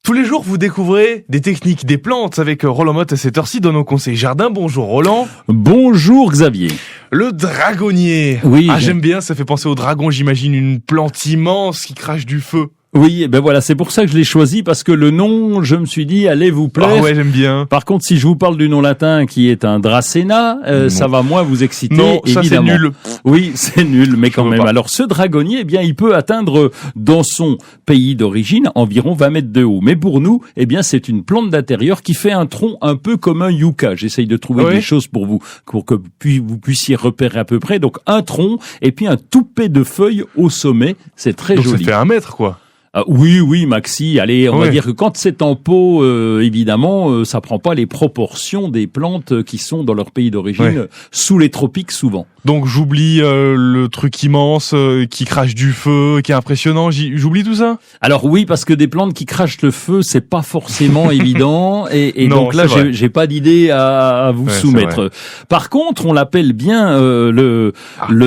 Tous les jours, vous découvrez des techniques, des plantes avec Roland Motte à cette heure-ci dans nos conseils jardin. Bonjour Roland. Bonjour Xavier. Le dragonnier. Oui. J'aime bien, ça fait penser au dragon, j'imagine une plante immense qui crache du feu. Oui, ben voilà, c'est pour ça que je l'ai choisi, parce que le nom, je me suis dit, allez vous plaire. Ah ouais, j'aime bien. Par contre, si je vous parle du nom latin qui est un Dracena, ça va moins vous exciter, non, ça évidemment. c'est nul. Oui, c'est nul, mais quand veux même. pas. Alors, ce dragonnier, eh bien, il peut atteindre, dans son pays d'origine, environ 20 mètres de haut. Mais pour nous, eh bien, c'est une plante d'intérieur qui fait un tronc un peu comme un yucca. J'essaye de trouver des choses pour que vous puissiez repérer à peu près. Donc, un tronc, et puis un toupet de feuilles au sommet. C'est très Donc joli. ça fait 1 mètre, quoi. Oui, Maxi. Allez, on va dire que quand c'est en pot, évidemment, ça prend pas les proportions des plantes qui sont dans leur pays d'origine, sous les tropiques souvent. Donc j'oublie le truc immense qui crache du feu, qui est impressionnant. J'oublie tout ça. Alors oui, parce que des plantes qui crachent le feu, c'est pas forcément évident. Et non, donc là, j'ai pas d'idée à vous soumettre. Par contre, on l'appelle bien le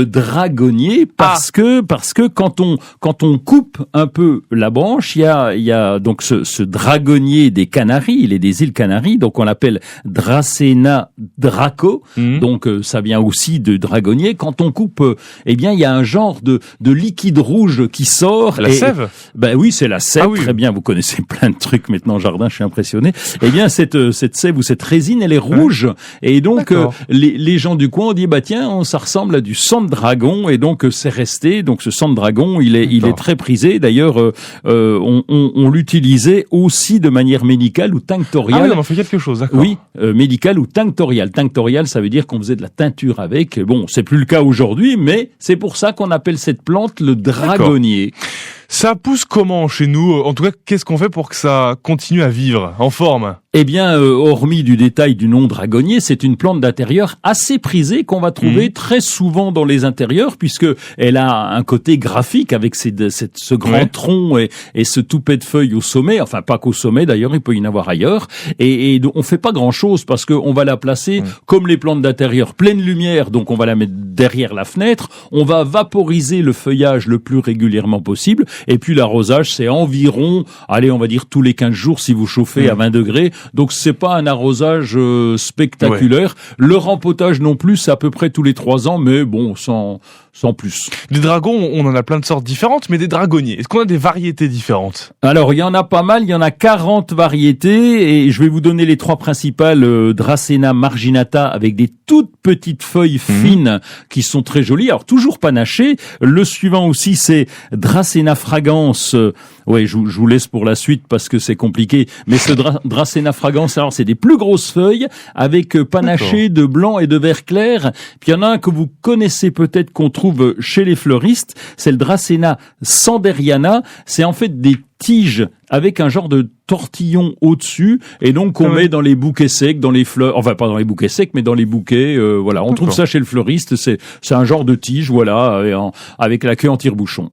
dragonnier parce que quand on coupe un peu la branche, il y a donc ce dragonnier des Canaries, il est des îles Canaries, donc on l'appelle Dracena draco. Donc ça vient aussi de dragonnier. Quand on coupe, eh bien il y a un genre de liquide rouge qui sort. La sève. Ben oui, c'est la sève. Très bien, vous connaissez plein de trucs maintenant au jardin, je suis impressionné. Eh bien cette sève ou cette résine, elle est rouge, et donc les gens du coin ont dit bah tiens, ça ressemble à du sang de dragon, et donc c'est resté. Donc ce sang de dragon, il est très prisé. D'ailleurs, on l'utilisait aussi de manière médicale ou tinctoriale. Ah oui, on en fait quelque chose, d'accord. Oui, médicale ou tinctoriale. Tinctoriale, ça veut dire qu'on faisait de la teinture avec. Bon, c'est plus le cas aujourd'hui, mais c'est pour ça qu'on appelle cette plante le dragonnier. Ça pousse comment chez nous? En tout cas, qu'est-ce qu'on fait pour que ça continue à vivre en forme? Eh bien, hormis du détail du nom dragonnier, c'est une plante d'intérieur assez prisée qu'on va trouver très souvent dans les intérieurs, puisque elle a un côté graphique avec ce grand tronc et ce toupet de feuilles au sommet. Enfin, pas qu'au sommet d'ailleurs, il peut y en avoir ailleurs. Et on fait pas grand-chose parce qu'on va la placer comme les plantes d'intérieur, pleine lumière. Donc on va la mettre derrière la fenêtre. On va vaporiser le feuillage le plus régulièrement possible. Et puis l'arrosage, c'est environ, allez, on va dire tous les 15 jours si vous chauffez à 20 degrés. Donc c'est pas un arrosage spectaculaire. Le rempotage non plus, c'est à peu près tous les 3 ans, mais bon, sans plus. Des dragons, on en a plein de sortes différentes, mais des dragonniers, est-ce qu'on a des variétés différentes? Alors, il y en a pas mal, il y en a 40 variétés, et je vais vous donner les 3 principales. Dracena marginata, avec des toutes petites feuilles fines qui sont très jolies, alors toujours panachées. Le suivant aussi, c'est Dracena fragans. Je vous laisse pour la suite parce que c'est compliqué, mais ce Dracena fragans, alors c'est des plus grosses feuilles avec panachées de blanc et de vert clair. Puis il y en a un que vous connaissez peut-être, qu'on trouve chez les fleuristes, c'est le Dracena sanderiana. C'est en fait des tiges avec un genre de tortillon au-dessus, et donc qu'on met dans les bouquets secs, dans les fleurs, enfin pas dans les bouquets secs, mais dans les bouquets, voilà. On trouve ça chez le fleuriste, c'est un genre de tige, voilà, avec la queue en tire-bouchon.